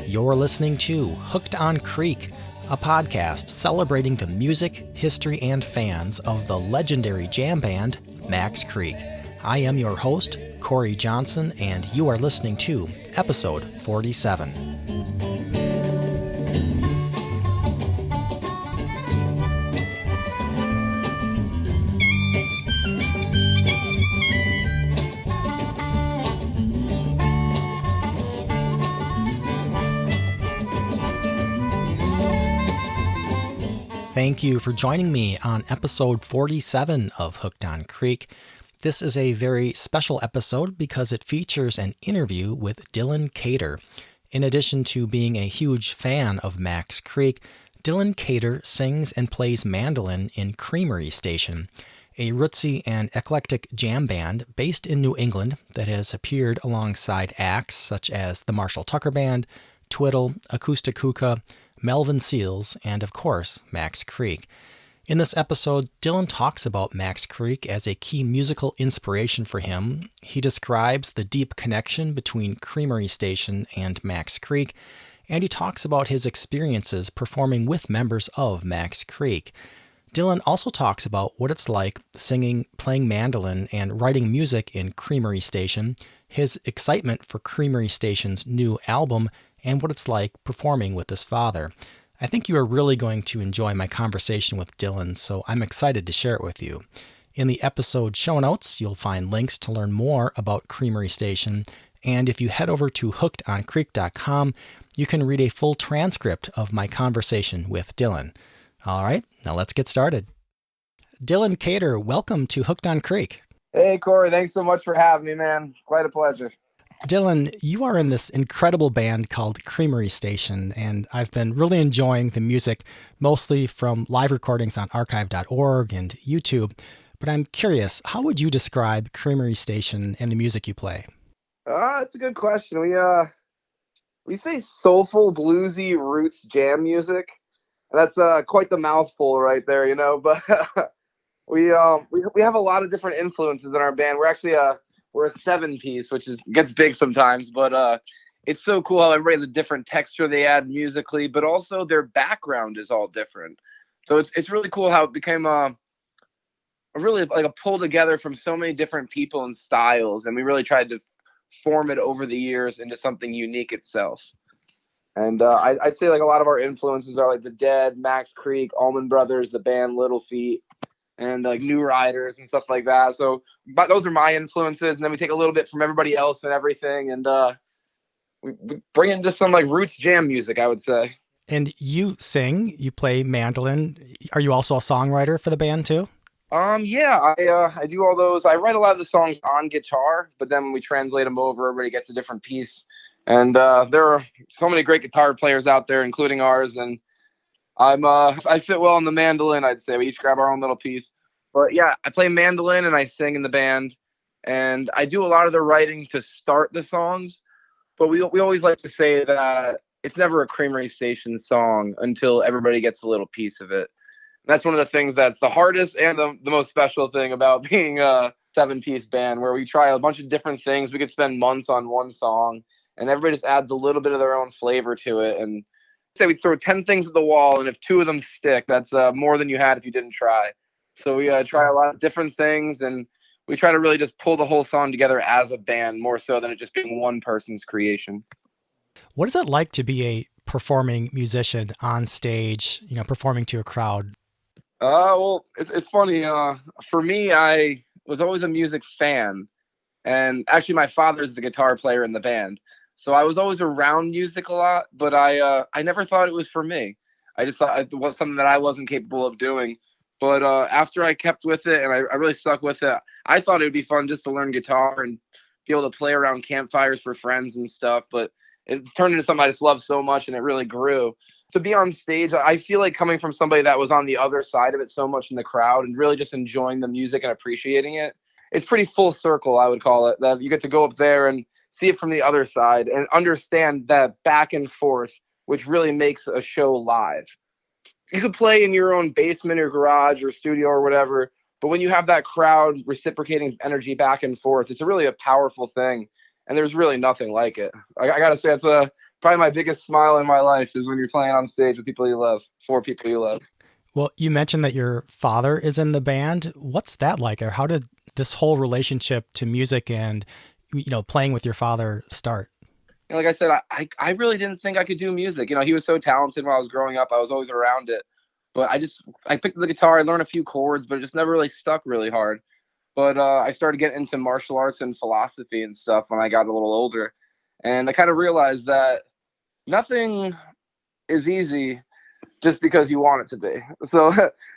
You're listening to Hooked on Creek, a podcast celebrating the music, history, and fans of the legendary jam band Max Creek. I am your host, Korre Johnson, and you are listening to episode 47. Thank you for joining me on episode 47 of Hooked on Creek. This is a very special episode because it features an interview with Dylan Kader. In addition to being a huge fan of Max Creek, Dylan Kader sings and plays mandolin in Creamery Station, a rootsy and eclectic jam band based in New England that has appeared alongside acts such as the Marshall Tucker Band, Twiddle, Acoustic Hookah, Melvin Seals, and of course, Max Creek. In this episode, Dylan talks about Max Creek as a key musical inspiration for him. He describes the deep connection between Creamery Station and Max Creek, and he talks about his experiences performing with members of Max Creek. Dylan also talks about what it's like singing, playing mandolin, and writing music in Creamery Station, his excitement for Creamery Station's new album, and what it's like performing with his father. I think you are really going to enjoy my conversation with Dylan, so I'm excited to share it with you. In the episode show notes, you'll find links to learn more about Creamery Station, and if you head over to hookedoncreek.com, you can read a full transcript of my conversation with Dylan. All right, now let's get started. Dylan Kader, welcome to Hooked on Creek. Hey, Korre, thanks so much for having me, man. Quite a pleasure. Dylan, you are in this incredible band called Creamery Station, and I've been really enjoying the music, mostly from live recordings on archive.org and YouTube. But I'm curious, how would you describe Creamery Station and the music you play? It's a good question. We say soulful, bluesy roots jam music. That's quite the mouthful right there, you know. But we have a lot of different influences in our band. We're a 7-piece, which gets big sometimes, but it's so cool how everybody has a different texture they add musically, but also their background is all different. So it's really cool how it became a really like a pull together from so many different people and styles, and we really tried to form it over the years into something unique itself. And I'd say like a lot of our influences are like the Dead, Max Creek, Allman Brothers, the band Little Feat, and like New Riders and stuff like that. So but those are my influences, and then we take a little bit from everybody else and everything, and we bring into some like roots jam music, I would say. And you sing, you play mandolin. Are you also a songwriter for the band too? Yeah, I do all those. I write a lot of the songs on guitar, but then when we translate them over, everybody gets a different piece. And there are so many great guitar players out there, including ours, and I fit well on the mandolin, I'd say. We each grab our own little piece. But yeah, I play mandolin and I sing in the band. And I do a lot of the writing to start the songs. But we always like to say that it's never a Creamery Station song until everybody gets a little piece of it. And that's one of the things that's the hardest and the most special thing about being a 7-piece band, where we try a bunch of different things. We could spend months on one song, and everybody just adds a little bit of their own flavor to it. And say we throw 10 things at the wall, and if 2 of them stick, that's more than you had if you didn't try. So we try a lot of different things, and we try to really just pull the whole song together as a band, more so than it just being one person's creation. What is it like to be a performing musician on stage, performing to a crowd? Well, it's funny. For me, I was always a music fan, and actually my father's the guitar player in the band. So I was always around music a lot, but I never thought it was for me. I just thought it was something that I wasn't capable of doing. But after I kept with it and I really stuck with it, I thought it would be fun just to learn guitar and be able to play around campfires for friends and stuff. But it turned into something I just loved so much, and it really grew. To be on stage, I feel like coming from somebody that was on the other side of it so much in the crowd and really just enjoying the music and appreciating it, it's pretty full circle, I would call it, that you get to go up there and see it from the other side and understand that back and forth, which really makes a show live. You could play in your own basement or garage or studio or whatever, But when you have that crowd reciprocating energy back and forth, it's really a powerful thing. And there's really nothing like it. I got to say, it's probably my biggest smile in my life is when you're playing on stage with people you love, for people you love. Well, you mentioned that your father is in the band. What's that like? Or how did this whole relationship to music and, playing with your father start? Like I said, I really didn't think I could do music. He was so talented when I was growing up. I was always around it. But I picked the guitar, I learned a few chords, but it just never really stuck really hard. But I started getting into martial arts and philosophy and stuff when I got a little older. And I kind of realized that nothing is easy just because you want it to be. So,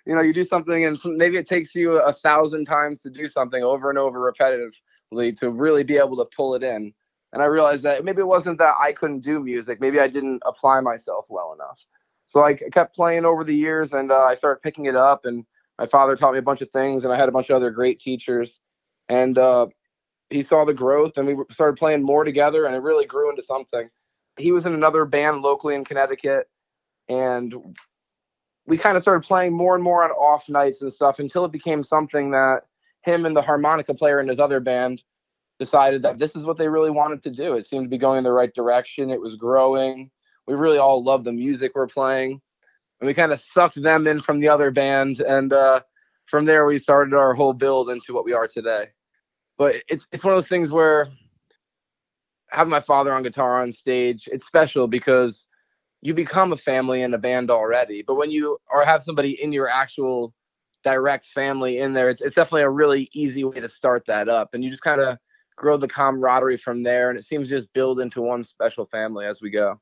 you do something and maybe it takes you 1,000 times to do something over and over repetitively to really be able to pull it in. And I realized that maybe it wasn't that I couldn't do music. Maybe I didn't apply myself well enough. So I kept playing over the years, and I started picking it up. And my father taught me a bunch of things, and I had a bunch of other great teachers. And he saw the growth, and we started playing more together, and it really grew into something. He was in another band locally in Connecticut, and we kind of started playing more and more on off nights and stuff until it became something that him and the harmonica player in his other band decided that this is what they really wanted to do. It seemed to be going in the right direction. It was growing. We really all loved the music we're playing. And we kind of sucked them in from the other band. And from there, we started our whole build into what we are today. But it's one of those things where having my father on guitar on stage, it's special because you become a family in a band already. But when you have somebody in your actual direct family in there, it's definitely a really easy way to start that up. And you just kind of grow the camaraderie from there. And it seems to just build into one special family as we go.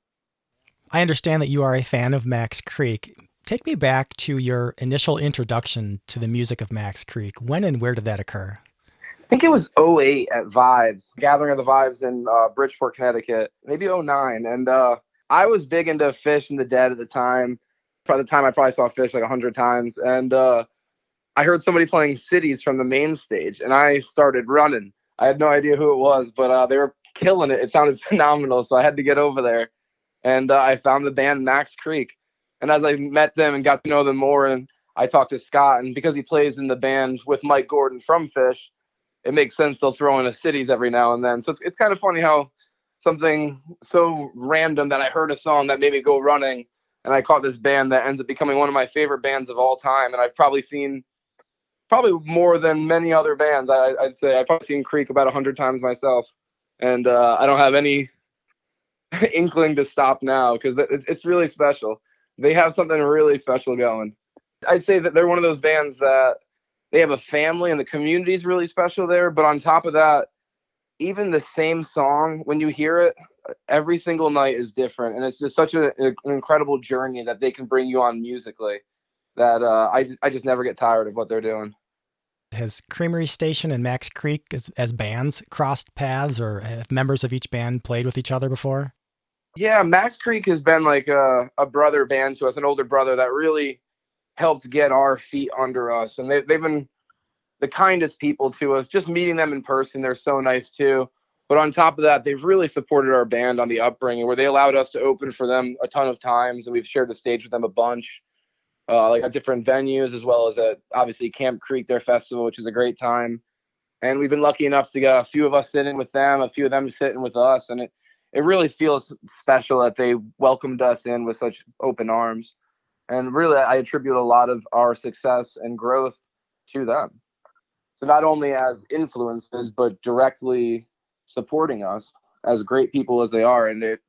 I understand that you are a fan of Max Creek. Take me back to your initial introduction to the music of Max Creek. When and where did that occur? I think it was 2008 at Vibes, Gathering of the Vibes in Bridgeport, Connecticut, maybe 2009. And I was big into Fish and the Dead at the time. By the time I probably saw Fish like 100 times. And I heard somebody playing Cities from the main stage, and I started running. I had no idea who it was, but they were killing it. It sounded phenomenal, so I had to get over there. And I found the band Max Creek. And as I met them and got to know them more, and I talked to Scott, and because he plays in the band with Mike Gordon from Fish, it makes sense they'll throw in a Cities every now and then. So it's kind of funny how something so random that I heard a song that made me go running, and I caught this band that ends up becoming one of my favorite bands of all time. And I've probably seen more than many other bands. I'd say I've probably seen Creek about 100 times myself. And I don't have any inkling to stop now because it's really special. They have something really special going. I'd say that they're one of those bands that they have a family and the community is really special there. But on top of that, even the same song, when you hear it, every single night is different. And it's just such an incredible journey that they can bring you on musically that I just never get tired of what they're doing. Has Creamery Station and Max Creek as bands crossed paths, or have members of each band played with each other before? Yeah, Max Creek has been like a brother band to us, an older brother that really helped get our feet under us. And they've been the kindest people to us. Just meeting them in person, they're so nice too. But on top of that, they've really supported our band on the upbringing, where they allowed us to open for them a ton of times, and we've shared the stage with them a bunch. Like at different venues, as well as at obviously Camp Creek, their festival, which is a great time. And we've been lucky enough to get a few of us sitting with them, a few of them sitting with us. And it really feels special that they welcomed us in with such open arms. And really, I attribute a lot of our success and growth to them. So not only as influences, but directly supporting us as great people as they are. And it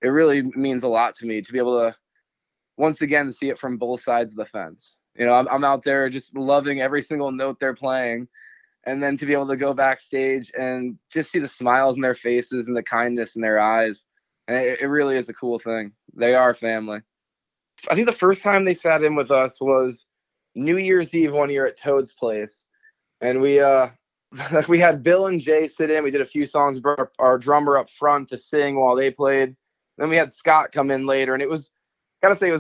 really means a lot to me to be able to once again see it from both sides of the fence. I'm out there just loving every single note they're playing, and then to be able to go backstage and just see the smiles in their faces and the kindness in their eyes, and it really is a cool thing. They are family. I think the first time they sat in with us was New Year's Eve one year at Toad's place, and we had Bill and Jay sit in. We did a few songs, brought our drummer up front to sing while they played. Then we had Scott come in later, and it was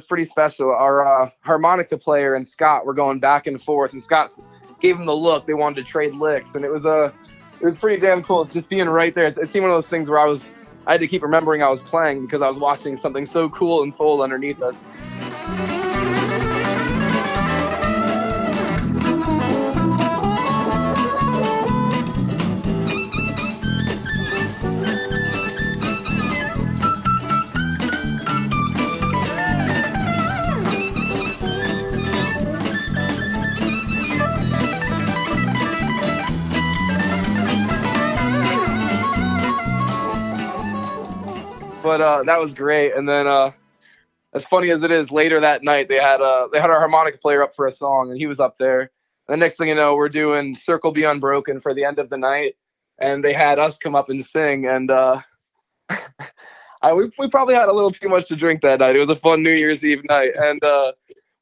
pretty special. Our harmonica player and Scott were going back and forth, and Scott gave him the look. They wanted to trade licks, and it was pretty damn cool. Just being right there. It seemed one of those things where I had to keep remembering I was playing because I was watching something so cool unfold underneath us. But that was great. And then as funny as it is, later that night they had our harmonica player up for a song, and he was up there. And the next thing you know, we're doing "Circle Be Unbroken" for the end of the night, and they had us come up and sing. And we probably had a little too much to drink that night. It was a fun New Year's Eve night, and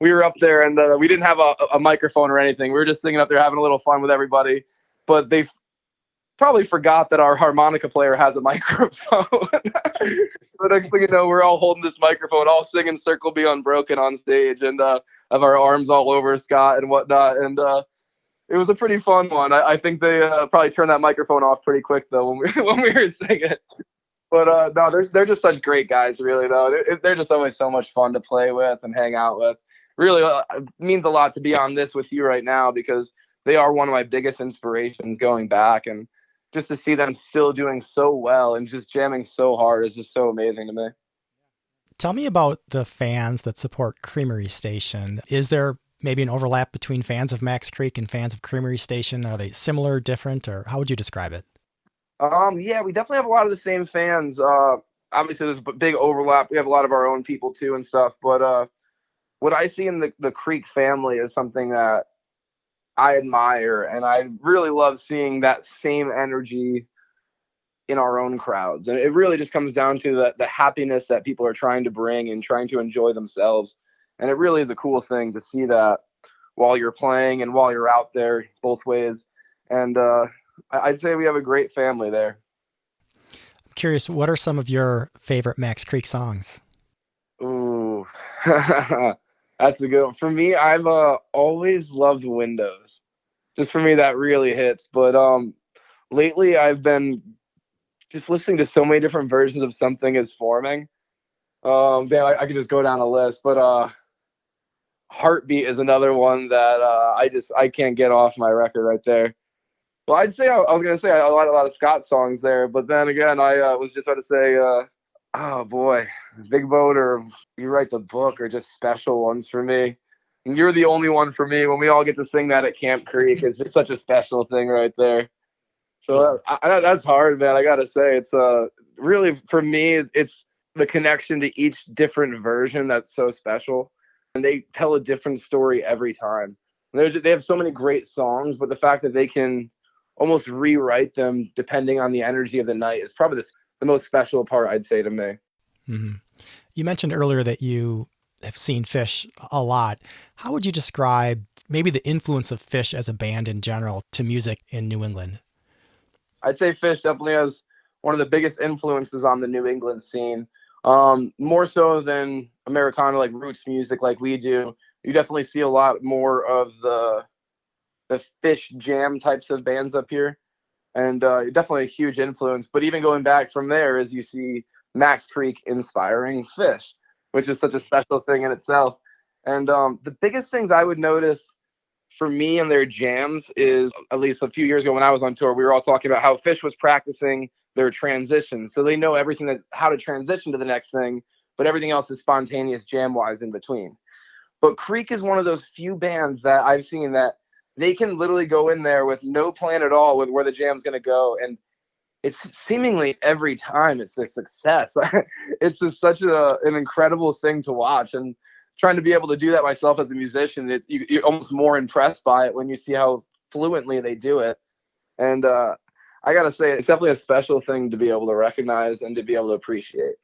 we were up there, and we didn't have a microphone or anything. We were just singing up there, having a little fun with everybody. But they probably forgot that our harmonica player has a microphone. The next thing you know, we're all holding this microphone, all singing "Circle Be Unbroken" on stage, and have our arms all over Scott and whatnot. And it was a pretty fun one. I think they probably turned that microphone off pretty quick though when we were singing. But no, they're just such great guys, really. Though they're just always so much fun to play with and hang out with. Really, it means a lot to be on this with you right now because they are one of my biggest inspirations going back, and just to see them still doing so well and just jamming so hard is just so amazing to me. Tell me about the fans that support Creamery Station. Is there maybe an overlap between fans of Max Creek and fans of Creamery Station? Are they similar, different, or how would you describe it? Yeah, we definitely have a lot of the same fans. Obviously, there's a big overlap. We have a lot of our own people too and stuff. But what I see in the Creek family is something that I admire, and I really love seeing that same energy in our own crowds. And it really just comes down to the happiness that people are trying to bring and trying to enjoy themselves. And it really is a cool thing to see that while you're playing and while you're out there both ways. And I'd say we have a great family there. I'm curious, what are some of your favorite Max Creek songs? Ooh, that's a good one. For me, I've always loved Windows. Just for me, that really hits. But lately, I've been just listening to so many different versions of Something Is Forming. Damn, I could just go down a list. But Heartbeat is another one that I can't get off my record right there. Well, I'd say I was gonna say I like a lot of Scott songs there, but then again, I was just about to say, oh boy, Big Boat or You Write the Book are just special ones for me. And you're the only one for me. When we all get to sing that at Camp Creek, it's just such a special thing right there. So that's hard, man. I gotta say, it's really for me, it's the connection to each different version that's so special, and they tell a different story every time. They have so many great songs, but the fact that they can almost rewrite them depending on the energy of the night is probably the most special part, I'd say, to me. Mm-hmm. You mentioned earlier that you have seen Phish a lot. How would you describe maybe the influence of Phish as a band in general to music in New England? I'd say Phish definitely has one of the biggest influences on the New England scene, more so than Americana, like roots music like we do. You definitely see a lot more of the Phish jam types of bands up here, and definitely a huge influence. But even going back from there, as you see Max Creek inspiring Phish, which is such a special thing in itself. And the biggest things I would notice for me and their jams is, at least a few years ago when I was on tour, we were all talking about how Phish was practicing their transition. So they know everything how to transition to the next thing, but everything else is spontaneous jam wise in between. But Creek is one of those few bands that I've seen that they can literally go in there with no plan at all with where the jam's going to go. And it's seemingly every time it's a success. It's just such an incredible thing to watch. And trying to be able to do that myself as a musician, you're almost more impressed by it when you see how fluently they do it. And I got to say, it's definitely a special thing to be able to recognize and to be able to appreciate.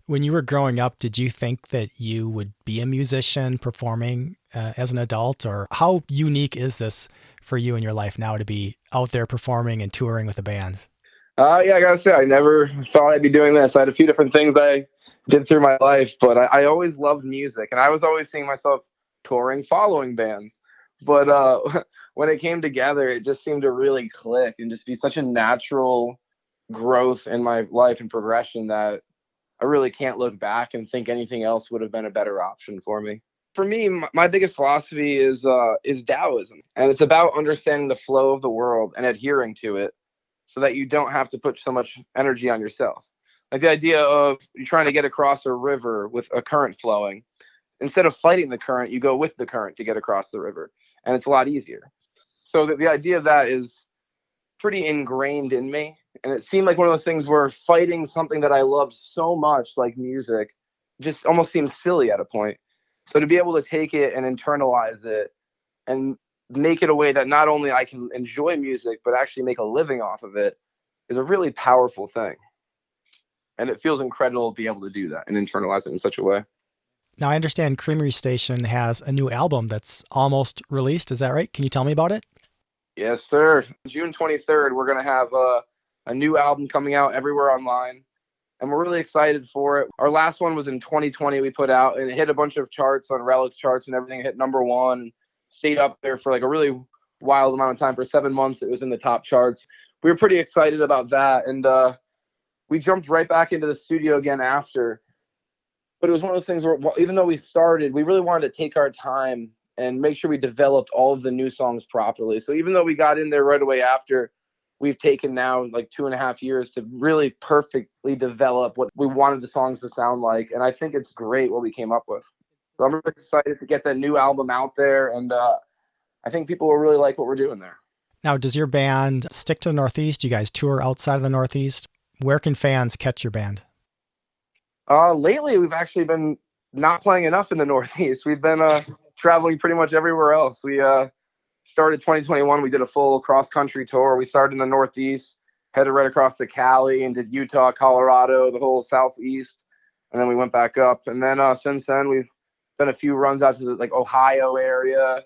When you were growing up, did you think that you would be a musician performing as an adult, or how unique is this for you in your life now to be out there performing and touring with a band? Yeah, I gotta say, I never thought I'd be doing this. I had a few different things I did through my life, but I always loved music, and I was always seeing myself touring, following bands. But when it came together, it just seemed to really click and just be such a natural growth in my life and progression that I really can't look back and think anything else would have been a better option for me. For me, my biggest philosophy is Taoism, and it's about understanding the flow of the world and adhering to it, so that you don't have to put so much energy on yourself. Like the idea of you trying to get across a river with a current flowing, instead of fighting the current, you go with the current to get across the river, and it's a lot easier. So the idea of that is pretty ingrained in me, And it seemed like one of those things where fighting something that I loved so much, like music, just almost seemed silly at a point. So to be able to take it and internalize it and make it a way that not only I can enjoy music, but actually make a living off of it is a really powerful thing. And it feels incredible to be able to do that and internalize it in such a way. Now, I understand Creamery Station has a new album that's almost released. Is that right? Can you tell me about it? Yes, sir. June 23rd, we're going to have a new album coming out everywhere online. And we're really excited for it. Our last one was in 2020 we put out, and it hit a bunch of charts on Relics charts and everything. It hit #1 and stayed up there for like a really wild amount of time. For 7 months, it was in the top charts. We were pretty excited about that. And we jumped right back into the studio again after. But it was one of those things where even though we started, we really wanted to take our time and make sure we developed all of the new songs properly. So even though we got in there right away after, we've taken now like 2.5 years to really perfectly develop what we wanted the songs to sound like. And I think it's great what we came up with. So I'm really excited to get that new album out there. And I think people will really like what we're doing there. Now, does your band stick to the Northeast? Do you guys tour outside of the Northeast? Where can fans catch your band? Lately, we've actually been not playing enough in the Northeast. We've been traveling pretty much everywhere else. We started 2021. We did a full cross-country tour. We started in the Northeast, headed right across to Cali and did Utah, Colorado, the whole Southeast. And then we went back up. And then since then, we've done a few runs out to the like Ohio area,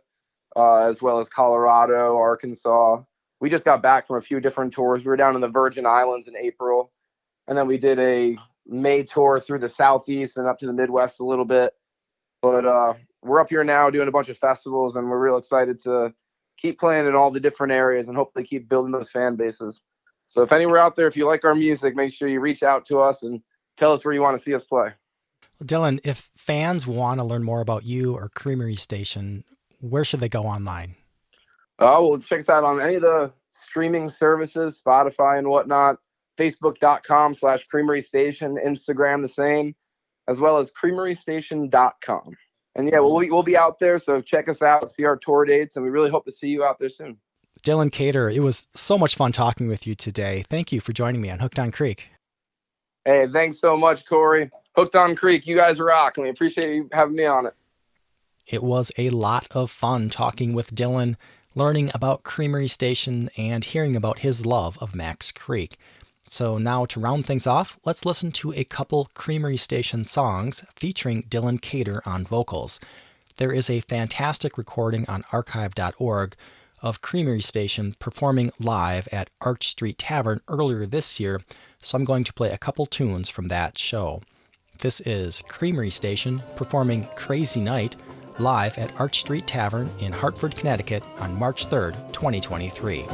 as well as Colorado, Arkansas. We just got back from a few different tours. We were down in the Virgin Islands in April. And then we did a May tour through the Southeast and up to the Midwest a little bit. But we're up here now doing a bunch of festivals, and we're real excited to keep playing in all the different areas and hopefully keep building those fan bases. So if anywhere out there, if you like our music, make sure you reach out to us and tell us where you want to see us play. Well, Dylan, if fans want to learn more about you or Creamery Station, where should they go online? Well, check us out on any of the streaming services, Spotify and whatnot, Facebook.com/Creamery Station, Instagram the same, as well as CreameryStation.com. And yeah, we'll be out there, so check us out, see our tour dates, and we really hope to see you out there soon. Dylan Kader, it was so much fun talking with you today. Thank you for joining me on Hooked on Creek. Hey, thanks so much, Korre. Hooked on Creek, you guys rock, and we appreciate you having me on it. It was a lot of fun talking with Dylan, learning about Creamery Station, and hearing about his love of Max Creek. So now to round things off, let's listen to a couple Creamery Station songs featuring Dylan Kader on vocals. There is a fantastic recording on archive.org of Creamery Station performing live at Arch Street Tavern earlier this year, so I'm going to play a couple tunes from that show. This is Creamery Station performing Crazy Night live at Arch Street Tavern in Hartford, Connecticut on March 3rd, 2023.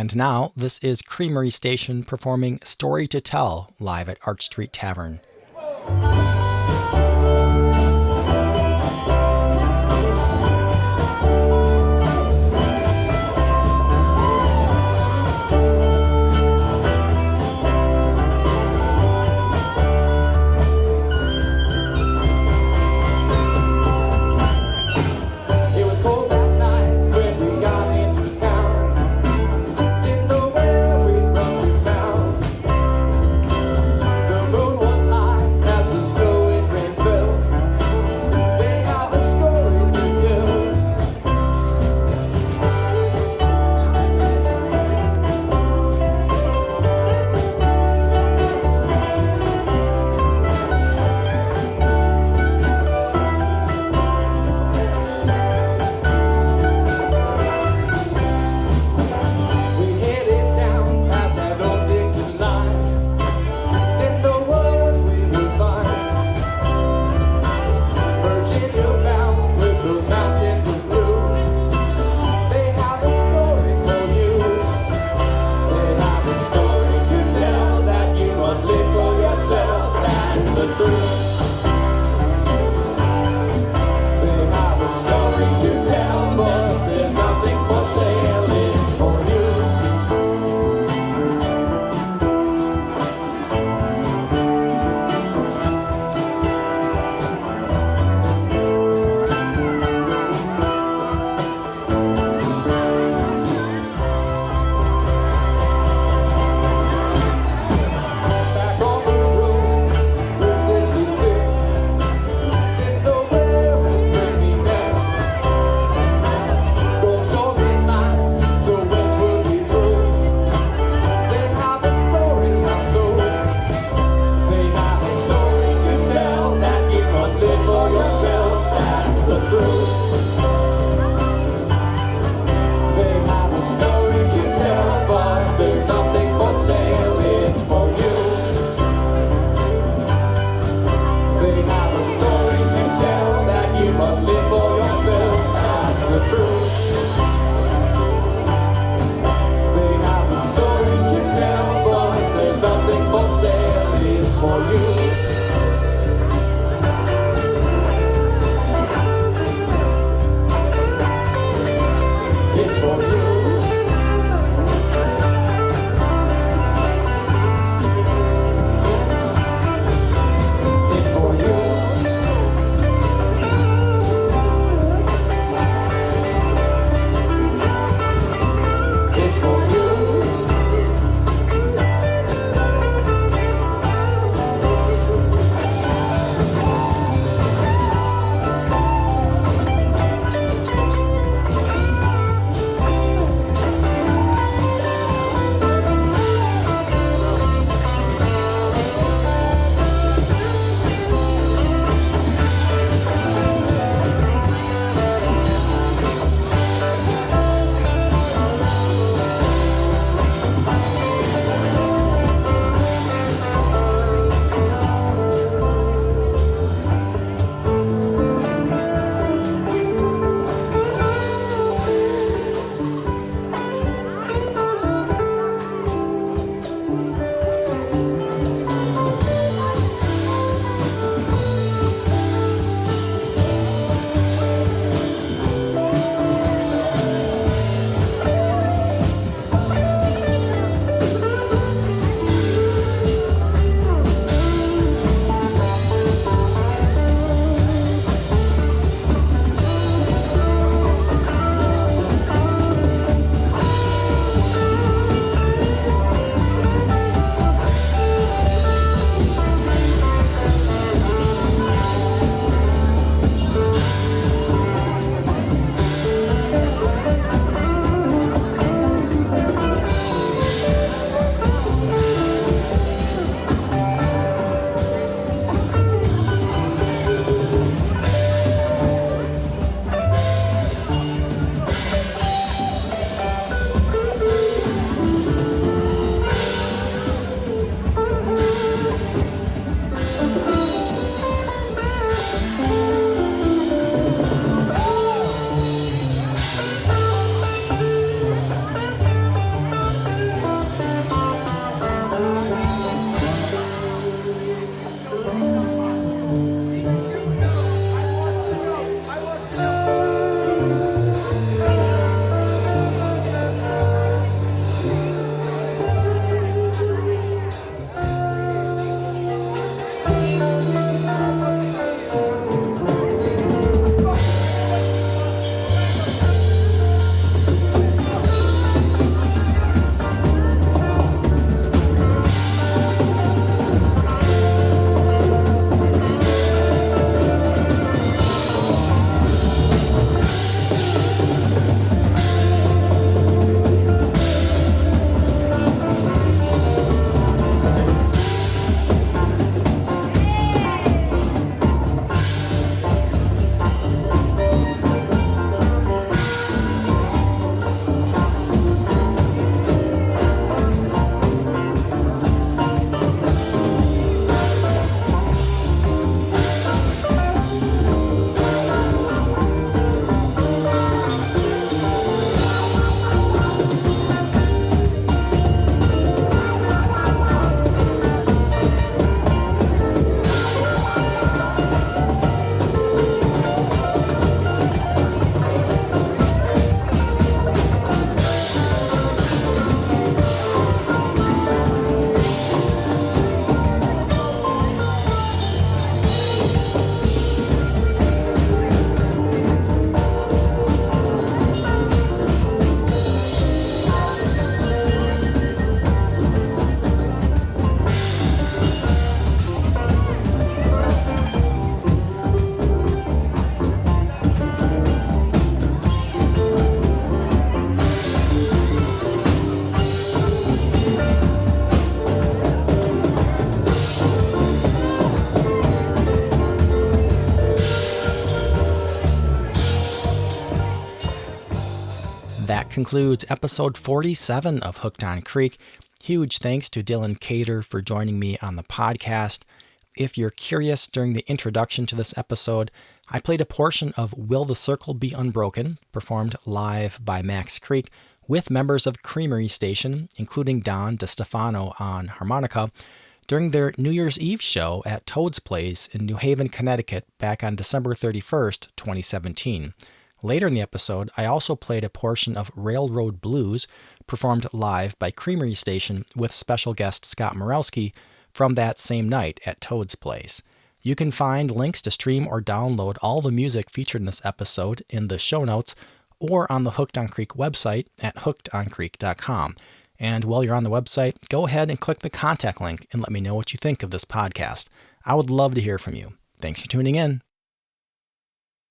And now, this is Creamery Station performing Story to Tell live at Arch Street Tavern. concludes episode 47 of Hooked on Creek. Huge thanks to Dylan Kader for joining me on the podcast. If you're curious, during the introduction to this episode, I played a portion of Will the Circle Be Unbroken, performed live by Max Creek, with members of Creamery Station, including Don DeStefano on harmonica, during their New Year's Eve show at Toad's Place in New Haven, Connecticut, back on December 31st, 2017. Later in the episode, I also played a portion of Railroad Blues, performed live by Creamery Station with special guest Scott Morelski from that same night at Toad's Place. You can find links to stream or download all the music featured in this episode in the show notes or on the Hooked on Creek website at hookedoncreek.com. And while you're on the website, go ahead and click the contact link and let me know what you think of this podcast. I would love to hear from you. Thanks for tuning in.